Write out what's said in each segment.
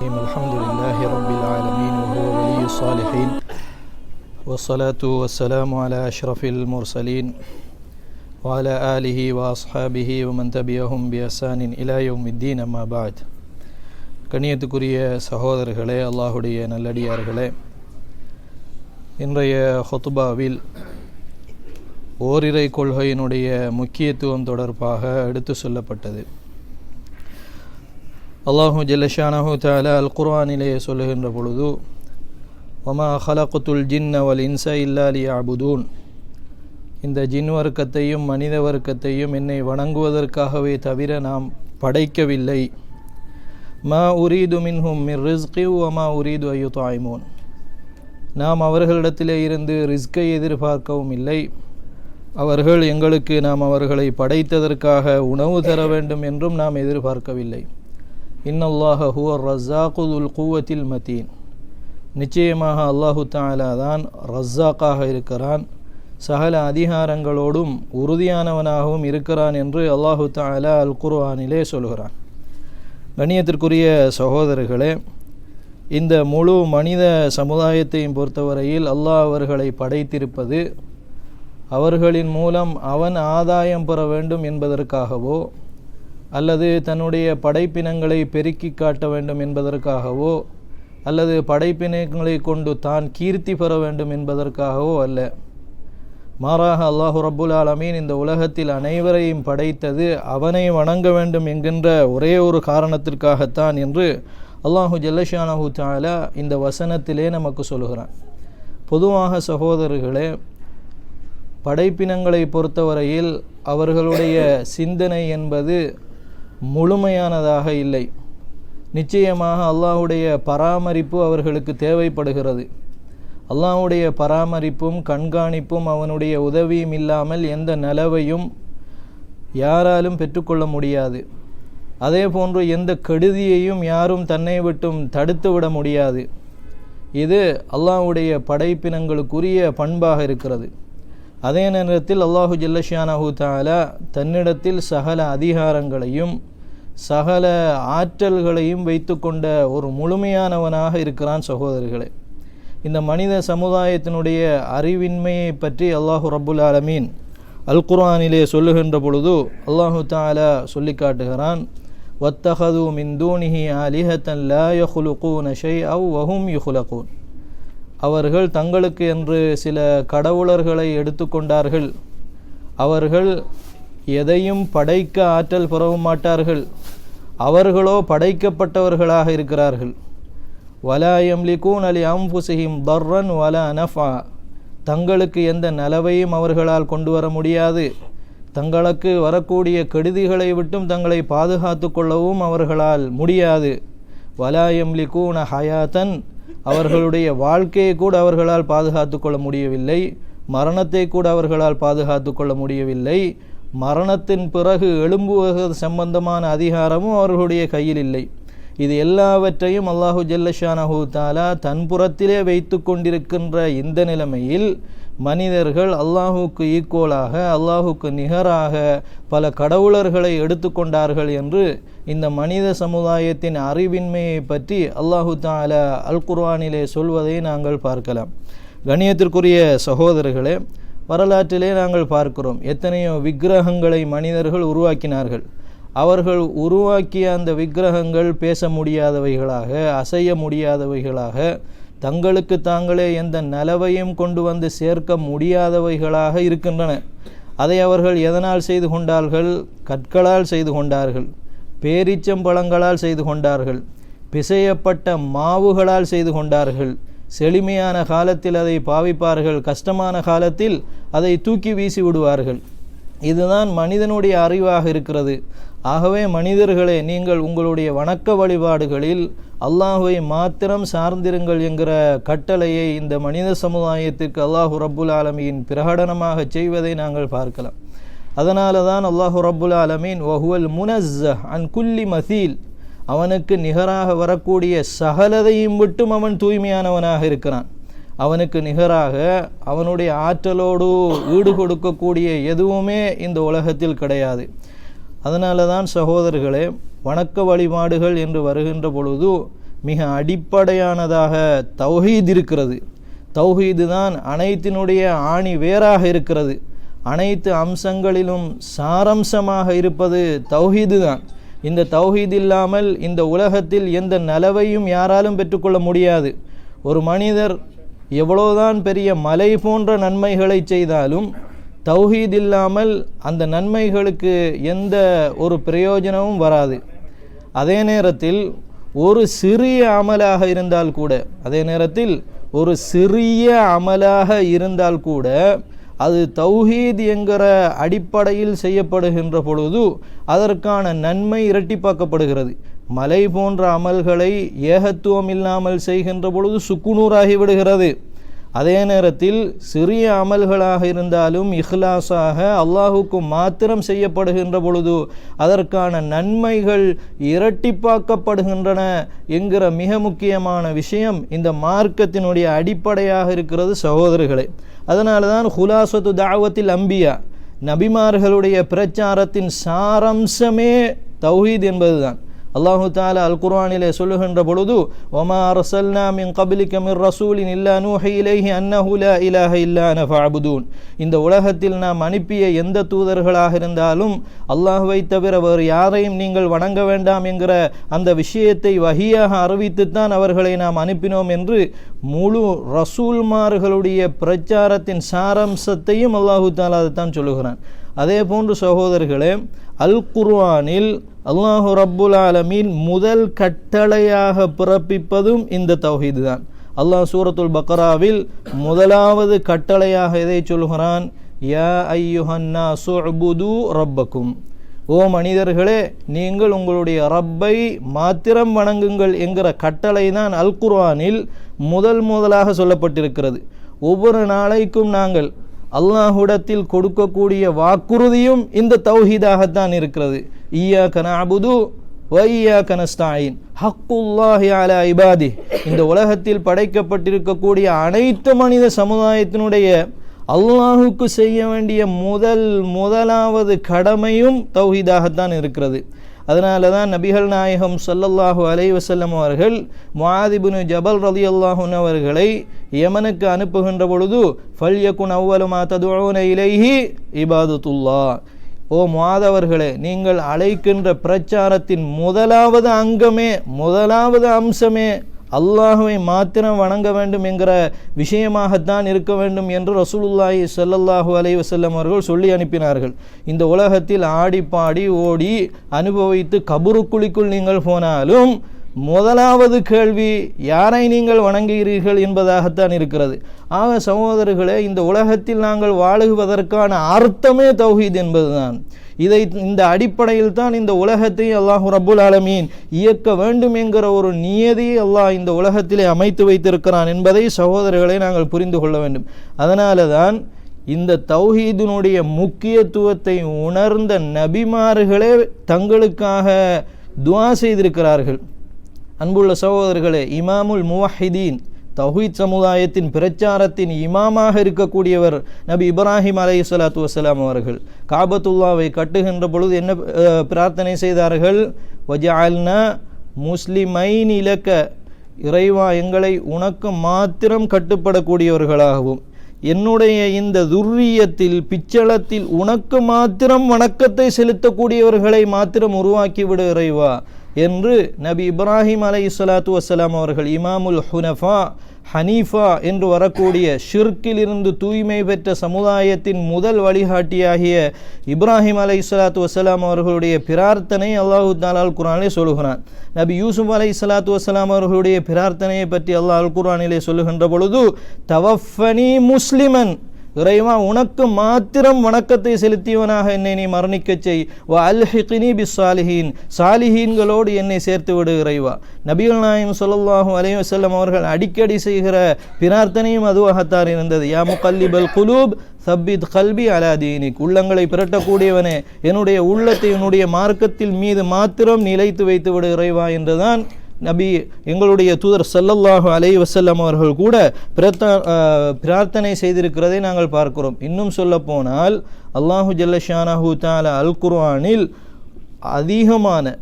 الحمد لله رب العالمين وهو ولي الصالحين والصلاة والسلام على أشرف المرسلين وعلى آله وأصحابه ومن تبعهم بإحسان إلى يوم الدين أما بعد. கண்ணியத்துக்குரிய சகோதரர்களே, அல்லாஹுடைய நல்லடியார்களே, இன்றைய ஹுத்பாவில் ஓரிரை கொள்கையினுடைய முக்கியத்துவம் தொடர்பாக எடுத்து சொல்லப்பட்டது. அல்லாஹு ஜல்லஷானஹு தஆலா அல் குர்ஆனிலே சொல்லுகின்ற பொழுது, வமா ஹலக்துல் ஜின்ன வல் இன்ஸ இல்லா லியஅபுதூன், இந்த ஜின் வர்க்கத்தையும் மனித வர்க்கத்தையும் என்னை வணங்குவதற்காகவே தவிர நாம் படைக்கவில்லை. மா உரீது மின்ஹும் மிர் ரிஸ்கி வமா உரீது அய்யுத்ஐமூன், நாம் அவர்களிடத்திலே இருந்து ரிஸ்கை எதிர்பார்க்கவும் இல்லை, அவர்கள் எங்களுக்கு நாம் அவர்களை படைத்ததற்காக உணவு தர வேண்டும் என்றும் நாம் எதிர்பார்க்கவில்லை. இன்னல்லாஹ ஹுவர் ரஸாக்கு துல் குவத்தில் மதீன், நிச்சயமாக அல்லாஹு தஆலா தான் ரஸாக்காக இருக்கிறான், சகல அதிகாரங்களோடும் உறுதியானவனாகவும் இருக்கிறான் என்று அல்லாஹு தஆலா அல் குர்ஆனிலே சொல்கிறான். கண்ணியத்திற்குரிய சகோதரர்களே, இந்த முழு மனித சமுதாயத்தையும் பொறுத்தவரையில் அல்லாஹ் அவர்களை படைத்திருப்பது அவர்களின் மூலம் அவன் ஆதாயம் பெற வேண்டும் என்பதற்காகவோ அல்லது தன்னுடைய படைப்பினங்களை பெருக்கி காட்ட வேண்டும் என்பதற்காகவோ அல்லது படைப்பினங்களை கொண்டு தான் கீர்த்தி பெற வேண்டும் என்பதற்காகவோ அல்ல. மாறாக அல்லாஹு ரப்புல் ஆலமீன் இந்த உலகத்தில் அனைவரையும் படைத்தது அவனை வணங்க வேண்டும் என்கின்ற ஒரே ஒரு காரணத்திற்காகத்தான் என்று அல்லாஹு ஜல்லஷானஹு தஆலா இந்த வசனத்திலே நமக்கு சொல்கிறான். பொதுவாக சகோதரர்களே, படைப்பினங்களை பொறுத்தவரையில் அவர்களுடைய சிந்தனை என்பது முழுமையானதாக இல்லை. நிச்சயமாக அல்லாஹுடைய பராமரிப்பு அவர்களுக்கு தேவைப்படுகிறது. அல்லாஹுடைய பராமரிப்பும் கண்காணிப்பும் அவனுடைய உதவியும் இல்லாமல் எந்த நலவையும் யாராலும் பெற்றுக்கொள்ள முடியாது. அதே போன்று எந்த கெடுதியையும் யாரும் தன்னை விட்டும் தடுத்து விட முடியாது. இது அல்லாஹுடைய படைப்பினங்களுக்குரிய பண்பாக இருக்கிறது. அதே நேரத்தில் அல்லாஹு ஜல்லஷானஹு தஆலா தன்னிடத்தில் சகல அதிகாரங்களையும் சகல ஆற்றல்களையும் வைத்து கொண்ட ஒரு முழுமையானவனாக இருக்கிறான். சகோதரர்களே, இந்த மனித சமுதாயத்தினுடைய அறிவின்மையை பற்றி அல்லாஹு ரப்புல் ஆலமீன் அல் குர்ஆனிலே சொல்லுகின்ற பொழுது அல்லாஹு தஆலா சொல்லி காட்டுகிறான், வத்தஹது மின் தூனிஹி ஆலிஹத்தன் லா யஹ்லுகூன ஷைஅன் வஹும் யுஹ்லகூன், அவர்கள் தங்களுக்கு என்று சில கடவுளர்களை எடுத்துக்கொண்டார்கள், அவர்கள் எதையும் படைக்க ஆற்றல் பெறவும் மாட்டார்கள், அவர்களோ படைக்கப்பட்டவர்களாக இருக்கிறார்கள். வலா யம்லிகூன லி அன்ஃபுஸிஹிம் தர்ரன் வலா நஃபா, தங்களுக்கு எந்த நலவையும் அவர்களால் கொண்டு வர முடியாது, தங்களுக்கு வரக்கூடிய கெடுதிகளை விட்டும் தங்களை பாதுகாத்து கொள்ளவும் அவர்களால் முடியாது. வலா யம்லிகூன ஹயாத்தன், அவர்களுடைய வாழ்க்கையை கூட அவர்களால் பாதுகாத்து கொள்ள முடியவில்லை, மரணத்தை கூட அவர்களால் பாதுகாத்து கொள்ள முடியவில்லை, மரணத்தின் பிறகு எழும்புவது சம்பந்தமான அதிகாரமும் அவர்களுடைய கையில் இல்லை. இது எல்லாவற்றையும் அல்லாஹு ஜல்லஷானஹு தஆலா தன்புறத்திலே வைத்து கொண்டிருக்கின்ற இந்த நிலைமையில் மனிதர்கள் அல்லாஹுக்கு ஈக்குவலாக அல்லாஹுக்கு நிகராக பல கடவுளர்களை எடுத்துக்கொண்டார்கள் என்று இந்த மனித சமுதாயத்தின் அறிவின்மையை பற்றி அல்லாஹு தஆலா அல் குர்ஆனிலே சொல்வதை நாங்கள் பார்க்கலாம். கண்ணியத்திற்குரிய சகோதரர்களே, வரலாற்றிலே நாங்கள் பார்க்கிறோம் எத்தனையோ விக்கிரகங்களை மனிதர்கள் உருவாக்கினார்கள். அவர்கள் உருவாக்கிய அந்த விக்கிரகங்கள் பேச முடியாதவைகளாக, அசைய முடியாதவைகளாக, தங்களுக்கு தாங்களே எந்த நலவையும் கொண்டு வந்து சேர்க்க முடியாதவைகளாக இருக்கின்றன. அதை அவர்கள் எதனால் செய்து கொண்டார்கள்? கற்களால் செய்து கொண்டார்கள், பேரீச்சம்பழங்களால் செய்து கொண்டார்கள், பிசையப்பட்ட மாவுகளால் செய்து கொண்டார்கள். செழுமையான காலத்தில் அதை பாவிப்பார்கள், கஷ்டமான காலத்தில் அதை தூக்கி வீசி விடுவார்கள். இதுதான் மனிதனுடைய அறிவாக இருக்கிறது. ஆகவே மனிதர்களே, நீங்கள் உங்களுடைய வணக்க வழிபாடுகளில் அல்லாஹுவை மாத்திரம் சார்ந்திருங்கள் என்கிற கட்டளையை இந்த மனித சமுதாயத்திற்கு அல்லாஹு ரப்புல் ஆலமீன் பிரகடனமாக செய்வதை நாங்கள் பார்க்கலாம். அதனால தான் அல்லாஹு ரப்புல் ஆலமீன் வஹுவல் முனஸ்ஸஹ் அன் குல்லி மசீல், அவனுக்கு நிகராக வரக்கூடிய சகலதையும் விட்டும் அவன் தூய்மையானவனாக இருக்கிறான். அவனுக்கு நிகராக அவனுடைய ஆற்றலோடு ஈடு கொடுக்கக்கூடிய எதுவுமே இந்த உலகத்தில் கிடையாது. அதனால தான் சகோதரர்களே, வணக்க வழிபாடுகள் என்று வருகின்ற பொழுது மிக அடிப்படையானதாக தௌஹீத் இருக்கிறது. தௌஹீது தான் அனைத்தினுடைய ஆணி வேராக இருக்கிறது. அனைத்து அம்சங்களிலும் சாரம்சமாக இருப்பது தௌஹீது தான். இந்த தௌஹீத் இல்லாமல் இந்த உலகத்தில் எந்த நலவையும் யாராலும் பெற்றுக்கொள்ள முடியாது. ஒரு மனிதர் எவ்வளோதான் பெரிய மலை போன்ற நன்மைகளை செய்தாலும் தௌஹீத் இல்லாமல் அந்த நன்மைகளுக்கு எந்த ஒரு பிரயோஜனமும் வராது. அதே நேரத்தில் ஒரு சிறிய அமலாக இருந்தால் கூட அது தௌஹீத் என்கிற அடிப்படையில் செய்யப்படுகின்ற பொழுது அதற்கான நன்மை இரட்டிப்பாக்கப்படுகிறது. மலை போன்ற அமல்களை ஏகத்துவம் இல்லாமல் செய்கின்ற பொழுது சுக்குநூறாகி விடுகிறது. அதே நேரத்தில் சிறிய அமல்களாக இருந்தாலும் இஹ்லாஸாக அல்லாஹுக்கு மாத்திரம் செய்யப்படுகின்ற பொழுது அதற்கான நன்மைகள் இரட்டிப்பாக்கப்படுகின்றன என்கிற மிக முக்கியமான விஷயம் இந்த மார்க்கத்தினுடைய அடிப்படையாக இருக்கிறது சகோதரர்களே. அதனால தான் ஹுலாசத்து தாவத்தில் அம்பியா, நபிமார்களுடைய பிரச்சாரத்தின் சாரம்சமே தௌஹீத் என்பதுதான். அல்லாஹு தஆலா அல் குர்ஆனிலே சொல்லுகின்ற பொழுது, வமா அர்சல்னா மின் கப்லிக மிர் ரசூலின் இல்லா நூஹி இலைஹி அன்னஹு லா இலாஹ இல்லா அன ஃபஅபுதூன். இந்த உலகத்தில் நாம் அனுப்பிய எந்த தூதர்களாக இருந்தாலும் அல்லாஹ்வை தவிர வேறு யாரையும் நீங்கள் வணங்க வேண்டாம் என்கிற அந்த விஷயத்தை வஹியாக அறிவித்துத்தான் அவர்களை நாம் அனுப்பினோம் என்று முழு ரசூல்மார்களுடைய பிரச்சாரத்தின் சாரம்சத்தையும் அல்லாஹு தஆலா அதைத்தான் சொல்லுகிறான். அதே போன்று சகோதரர்களே, அல் குர்ஆனில் அல்லாஹு ரப்புல் ஆலமீன் முதல் கட்டளையாக பிறப்பிப்பதும் இந்த தௌஹீது தான். அல்லாஹ் சூரத்துல் பக்ராவில் முதலாவது கட்டளையாக எதை சொல்கிறான்? யா ஐயுஹன்னாஸு உபுது ரப்பக்கும், ஓ மனிதர்களே நீங்கள் உங்களுடைய ரப்பை மாத்திரம் வணங்குங்கள் என்கிற கட்டளை தான் அல் குர்ஆனில் முதலாக சொல்லப்பட்டிருக்கிறது. ஒவ்வொரு நாளைக்கும் நாங்கள் அல்லாஹ்விடத்தில் கொடுக்கக்கூடிய வாக்குறுதியும் இந்த தௌஹீதாகத்தான் இருக்கிறது. இய்யாக நஅபுது வ இய்யாக நஸ்தஈன், ஹக்குல்லாஹி அலா இபாதி. இந்த உலகத்தில் படைக்கப்பட்டிருக்கக்கூடிய அனைத்து மனித சமுதாயத்தினுடைய அல்லாஹுக்கு செய்ய வேண்டிய முதலாவது கடமையும் தௌஹீதாகத்தான் இருக்கிறது. அதனால தான் நபிகள் நாயகம் ஸல்லல்லாஹு அலைஹி வஸல்லம் அவர்கள் முஆத் இப்னு ஜபல் ரலியல்லாஹு அன்ஹு அவர்களை யமனுக்கு அனுப்புகின்ற பொழுது ஃபல்யகுன் அவ்வலு மா ததுஊன இலைஹி இபாதத்துல்லாஹ், ஓ முஆத் அவர்களே நீங்கள் அழைக்கின்ற பிரச்சாரத்தின் முதலாவது அம்சமே அல்லாஹுவை மாத்திரம் வணங்க வேண்டும் என்கிற விஷயமாகத்தான் இருக்க வேண்டும் என்று ரசூலுல்லாஹி ஸல்லல்லாஹு அலைஹி வஸல்லம் அவர்கள் சொல்லி அனுப்பினார்கள். இந்த உலகத்தில் ஆடி பாடி ஓடி அனுபவித்து கபருக்குழிக்குள் நீங்கள் போனாலும் முதலாவது கேள்வி யாரை நீங்கள் வணங்குகிறீர்கள் என்பதாகத்தான் இருக்கிறது. ஆக சகோதரர்களே, இந்த உலகத்தில் நாங்கள் வாழுவதற்கான அர்த்தமே தௌஹீத் என்பதுதான். இந்த அடிப்படையில் தான் இந்த உலகத்தை அல்லாஹ் ரப்புல் ஆலமீன் இயக்க வேண்டும் என்கிற ஒரு நியதியை அல்லாஹ் இந்த உலகத்திலே அமைத்து வைத்திருக்கிறான் என்பதை சகோதரர்களை நாங்கள் புரிந்து கொள்ள வேண்டும். அதனால தான் இந்த தௌஹீதினுடைய முக்கியத்துவத்தை உணர்ந்த நபிமார்களே தங்களுக்காக துஆ செய்திருக்கிறார்கள். அன்புள்ள சகோதரர்களே, இமாமுல் முவஹிதீன், தௌஹீத் சமுதாயத்தின் பிரச்சாரத்தின் இமாமாக இருக்கக்கூடியவர் நபி இப்ராஹிம் அலைஹிஸ்ஸலாத்து வஸ்ஸலாம் அவர்கள் காபத்துல்லாவை கட்டுகின்ற பொழுது என்ன பிரார்த்தனை செய்தார்கள்? வஜஅல்னா முஸ்லிமைன் லக, இறைவா எங்களை உனக்கு மாத்திரம் கட்டுப்படக்கூடியவர்களாகவும் என்னுடைய இந்த துர்ரியத்தில் பிச்சளத்தில் உனக்கு மாத்திரம் வணக்கத்தை செலுத்தக்கூடியவர்களை மாத்திரம் உருவாக்கிவிடு இறைவா என்று நபி இப்ராஹிம் அலைஹிஸ்ஸலாத்து வஸ்ஸலாம் அவர்கள் இமாமுல் ஹனீஃபா என்று வரக்கூடிய ஷிர்கில் இருந்து தூய்மை பெற்ற சமுதாயத்தின் முதல் வழிகாட்டியாகிய இப்ராஹிம் அலைஹிஸ்ஸலாத்து வஸ்ஸலாம் அவர்களுடைய பிரார்த்தனை அல்லாஹ் தஆலா அல் குர்ஆனிலே சொல்லுகிறான். நபி யூசுப் அலைஹிஸ்ஸலாத்து வஸ்ஸலாம் அவர்களுடைய பிரார்த்தனையை பற்றி அல்லாஹ் அல் குர்ஆனிலே சொல்லுகின்ற பொழுது, தவஃபனி முஸ்லிமன், இறைவா உனக்கு மாத்திரம் வணக்கத்தை செலுத்தியவனாக என்னை நீ மரணிக்கச் செய், வ அல்ஹிக்னி பிஸ்ஸாலிஹீன், சாலிஹீன்களோடு என்னை சேர்த்து விடு இறைவா. நபிகள் நாயகம் ஸல்லல்லாஹு அலைஹி வஸல்லம் அவர்கள் அடிக்கடி செய்கிற பிரார்த்தனையும் அதுவாகத்தான் இருந்தது. யா முகல்லிபல் குலூப் சப்பித் கல்பி அலா தீனிக், உள்ளங்களை பிரட்டக்கூடியவனே என்னுடைய உள்ளத்தை என்னுடைய மார்க்கத்தில் மீது மாத்திரம் நிலைத்து வைத்து விடு இறைவா என்றுதான் நபி எங்களுடைய தூதர் ஸல்லல்லாஹு அலைஹி வஸல்லம் அவர்கள் கூட பிரார்த்தனை செய்திருக்கிறதை நாங்கள் பார்க்கிறோம். இன்னும் சொல்ல போனால் அல்லாஹு ஜல்ல ஷானஹு தஆலா அல் குர்ஆனில் அதிகமான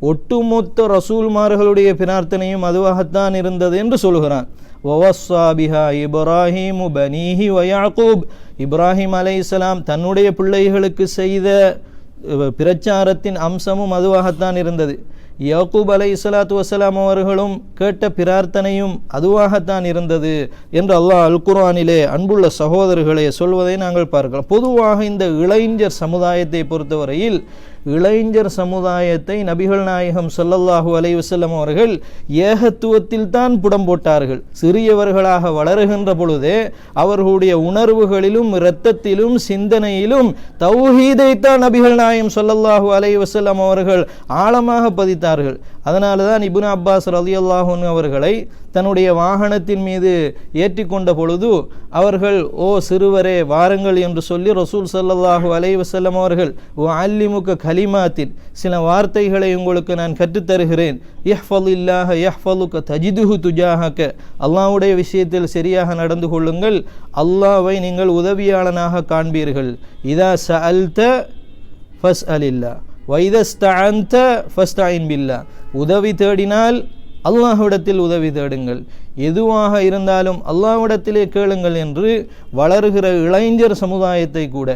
ஒட்டுமொத்த ரசூல்மார்களுடைய பிரார்த்தனையும் அதுவாகத்தான் இருந்தது என்று சொல்கிறான். வவஸ்ஸா பிஹா இப்ராஹீமு பனீஹி வ யாக்கூப், இப்ராஹிம் அலைஹிஸ்ஸலாம் தன்னுடைய பிள்ளைகளுக்கு செய்த பிரச்சாரத்தின் அம்சமும் அதுவாகத்தான் இருந்தது. யாக்கூப் அலைஹிஸ்ஸலாத்து வஸ்ஸலாம் அவர்களும் கேட்ட பிரார்த்தனையும் அதுவாகத்தான் இருந்தது என்று அல்லாஹ் அல் குர்ஆனிலே அன்புள்ள சகோதரர்களே சொல்வதை நாங்கள் பார்க்கலாம். பொதுவாக இந்த இளைஞர் சமுதாயத்தை பொறுத்தவரையில் இளைஞர் சமுதாயத்தை நபிகள் நாயகம் ஸல்லல்லாஹு அலைஹி வஸல்லம் அவர்கள் ஏகத்துவத்தில் தான் புடம் போட்டார்கள். சிறியவர்களாக வளருகின்ற பொழுதே அவர்களுடைய உணர்வுகளிலும் இரத்தத்திலும் சிந்தனையிலும் தௌஹீதைத்தான் நபிகள் நாயகம் ஸல்லல்லாஹு அலைஹி வஸல்லம் அவர்கள் ஆழமாக பதித்தார்கள். அதனால தான் இப்னு அப்பாஸ் ரலியல்லாஹு அன்ஹு அவர்களை தன்னுடைய வாகனத்தின் மீது ஏற்றிக்கொண்ட பொழுது அவர்கள், ஓ சிறுவரே வாருங்கள் என்று சொல்லி ரசூல் ஸல்லல்லாஹு அலைஹி வஸல்லம் அவர்கள், ஓ அல்லிமுக கலிமாத்தின், சில வார்த்தைகளை உங்களுக்கு நான் கற்றுத்தருகிறேன். இஹ்ஃபலில்லாஹ யஹ்ஃபலுக தஜிதுஹு துஜாஹக, அல்லாஹ்வுடைய விஷயத்தில் சரியாக நடந்து கொள்ளுங்கள், அல்லாஹ்வை நீங்கள் உதவியாளனாக காண்பீர்கள். இதா சஅல்த ஃபஸ்அலில்லாஹ் வ இதா ஸ்தஅன்த ஃபஸ்தஇன் பில்லாஹ், உதவி தேடினால் அல்லாஹ்விடத்தில் உதவி தேடுங்கள், எதுவாக இருந்தாலும் அல்லாஹ்விடத்திலே கேளுங்கள் என்று வளருகிற இளைஞர் சமுதாயத்தை கூட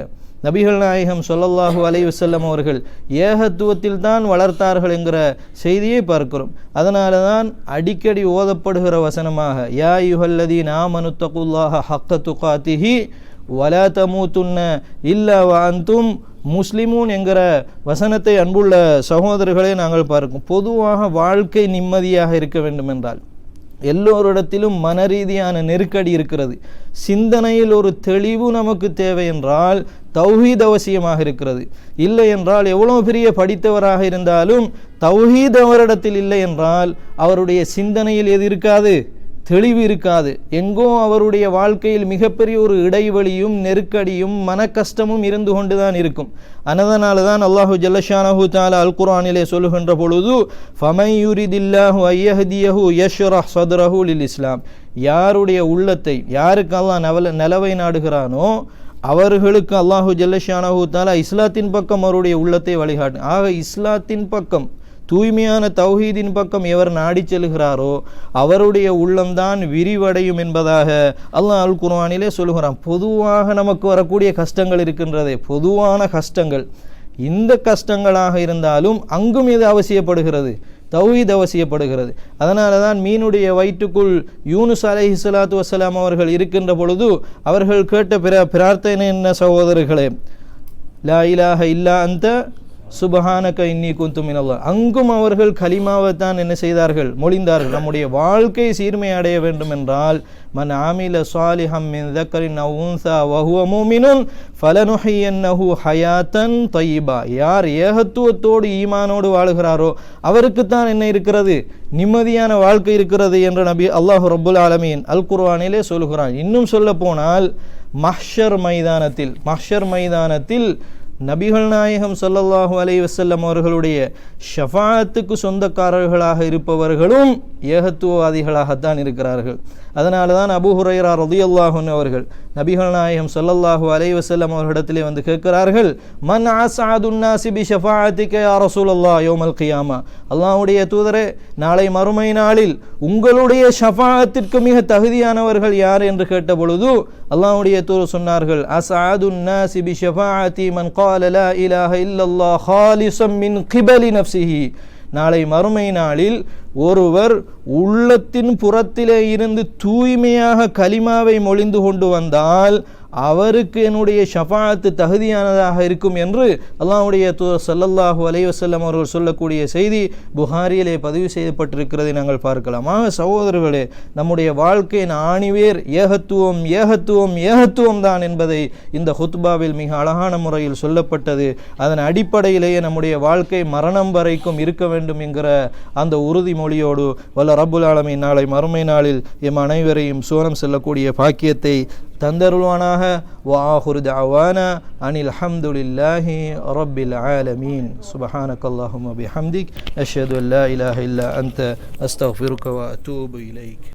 நபிகள் நாயகம் ஸல்லல்லாஹு அலைஹி வஸல்லம் அவர்கள் ஏகத்துவத்தில் தான் வளர்த்தார்கள் என்கிற செய்தியை பார்க்கிறோம். அதனால தான் அடிக்கடி ஓதப்படுகிற வசனமாக யா அய்யுஹல்லதீன ஆமனு தகுல்லாஹ ஹக்க துகாத்திஹி வலா தமூதுன்ன இல்லா வ அன்தும் முஸ்லிமூன் என்கிற வசனத்தை அன்புள்ள சகோதரர்களை நாங்கள் பார்க்கும். பொதுவாக வாழ்க்கை நிம்மதியாக இருக்க வேண்டும் என்றால் எல்லோரிடத்திலும் மனரீதியான நெருக்கடி இருக்கிறது. சிந்தனையில் ஒரு தெளிவு நமக்கு தேவை என்றால் தௌஹீத் அவசியமாக இருக்கிறது. இல்லை என்றால் எவ்வளோ பெரிய படித்தவராக இருந்தாலும் தௌஹீத் அவரிடத்தில் இல்லை என்றால் அவருடைய சிந்தனையில் எது இருக்காது? தெளிவு இருக்காது. எங்கோ அவருடைய வாழ்க்கையில் மிகப்பெரிய ஒரு இடைவெளியும் நெருக்கடியும் மன கஷ்டமும் இருந்து கொண்டுதான் இருக்கும். அதனால தான் அல்லாஹு ஜல்லஷானஹு தஆலா அல் குர்ஆனிலே சொல்லுகின்ற பொழுது ஃபமன் யுரிதில்லாஹு அய்யஹ்தியஹு யஷ்ரஹ் ஸத்ரஹு லில் இஸ்லாம், யாருடைய உள்ளத்தை யாருக்கு அல்லாஹ் நலவை நாடுகிறானோ அவர்களுக்கு அல்லாஹு ஜல்லஷானஹு தஆலா இஸ்லாத்தின் பக்கம் அவருடைய உள்ளத்தை வழிகாட்டு. ஆக இஸ்லாத்தின் பக்கம், தூய்மையான தௌஹீதின் பக்கம் எவர் நாடி செல்கிறாரோ அவருடைய உள்ளம்தான் விரிவடையும் என்பதாக அல்லாஹ் அல் குர்ஆனிலே சொல்கிறான். பொதுவாக நமக்கு வரக்கூடிய கஷ்டங்கள் இருக்கின்றதே, பொதுவான கஷ்டங்கள், இந்த கஷ்டங்களாக இருந்தாலும் அங்கும் இது அவசியப்படுகிறது, தௌஹீத் அவசியப்படுகிறது. அதனால தான் மீனுடைய வயிற்றுக்குள் யூனுஸ் அலைஹிஸ்ஸலாத்து வஸ்ஸலாம் அவர்கள் இருக்கின்ற பொழுது அவர்கள் கேட்ட பிரார்த்தனை என்ன சகோதரர்களே? லா இலாஹ இல்லா அன்த சுபஹானக இன்னி குன்து மினல்லாஹ். அங்கும் அவர்கள் கலிமாவைத்தான் என்ன செய்தார்கள்? மொழிந்தார்கள். நம்முடைய வாழ்க்கை சீர்மை அடைய வேண்டும் என்றால் மன் ஆமில ஸாலிஹம் மின் ذكرٍ أو أنثى وهو مؤمن فلنحيينه حياة طيبة, யார் ஏகத்துவத்தோடு ஈமானோடு வாழுகிறாரோ அவருக்குத்தான் என்ன இருக்கிறது? நிம்மதியான வாழ்க்கை இருக்கிறது என்று நபி அல்லாஹ் ரப்புல் ஆலமீன் அல் குர்ஆனிலே சொல்கிறான். இன்னும் சொல்ல போனால் மஹ்ஷர் மைதானத்தில் நபிகள் நாயகம் ஸல்லல்லாஹு அலைஹி வஸல்லம் அவர்களுடைய ஷஃபாஅத்துக்கு சொந்தக்காரர்களாக இருப்பவர்களும் ஏகத்துவவாதிகளாகத்தான் இருக்கிறார்கள். அதனால தான் அபூ ஹுரைரா ரலியல்லாஹு அன்ஹு அவர்கள் நபிகள் நாயகம் ஸல்லல்லாஹு அலைஹி வஸல்லம் அவர்களிடத்திலே வந்து கேட்கிறார்கள், மன் அஸ்அதுன் நாஸி பி ஷஃபாஅத்திக யா ரசூலல்லாஹ் யௌமல் கியாமா, அல்லாஹ்வுடைய தூதரே நாளை மறுமை நாளில் உங்களுடைய ஷஃபாஅத்திற்கு மிக தகுதியானவர்கள் யார் என்று கேட்ட பொழுது அல்லாஹ்வுடைய தூதர் சொன்னார்கள், அஸ்அதுன் நாஸி பி ஷஃபாஅத்தி மன் قال لا إله إلا الله خالصا من قبل نفسه, நாளை மறுமை நாளில் ஒருவர் உள்ளத்தின் புறத்திலே இருந்து தூய்மையாக கலிமாவை மொழிந்து கொண்டு வந்தால் அவருக்கு என்னுடைய ஷஃபாஅத்து தகுதியானதாக இருக்கும் என்று அல்லாஹ்வுடைய தூதர் ஸல்லல்லாஹு அலைஹி வஸல்லம் அவர்கள் சொல்லக்கூடிய செய்தி புகாரியிலே பதிவு செய்யப்பட்டிருக்கிறதை நாங்கள் பார்க்கலாம். சகோதரர்களே, நம்முடைய வாழ்க்கையின் ஆணிவேர் ஏகத்துவம் தான் என்பதை இந்த ஹுத்பாவில் மிக அழகான முறையில் சொல்லப்பட்டது. அதன் அடிப்படையிலேயே நம்முடைய வாழ்க்கை மரணம் வரைக்கும் இருக்க வேண்டும் என்கிற அந்த உறுதிமொழியோடு வல்ல ரப்புல் ஆலமீன் நாளை மறுமை நாளில் எம் அனைவரையும் சூரம் செல்லக்கூடிய பாக்கியத்தை தந்தருள்வானாக. வஆஹிரு தஅவானா அனில் ஹம்துலில்லாஹி ரப்பில் ஆலமீன். சுப்ஹானக்கல்லாஹும்ம பிஹம்திக் அஷ்ஹது அன் லா இலாஹா இல்லா அன்த அஸ்தக்ஃபிருக வ அத்தூபு இலைக்.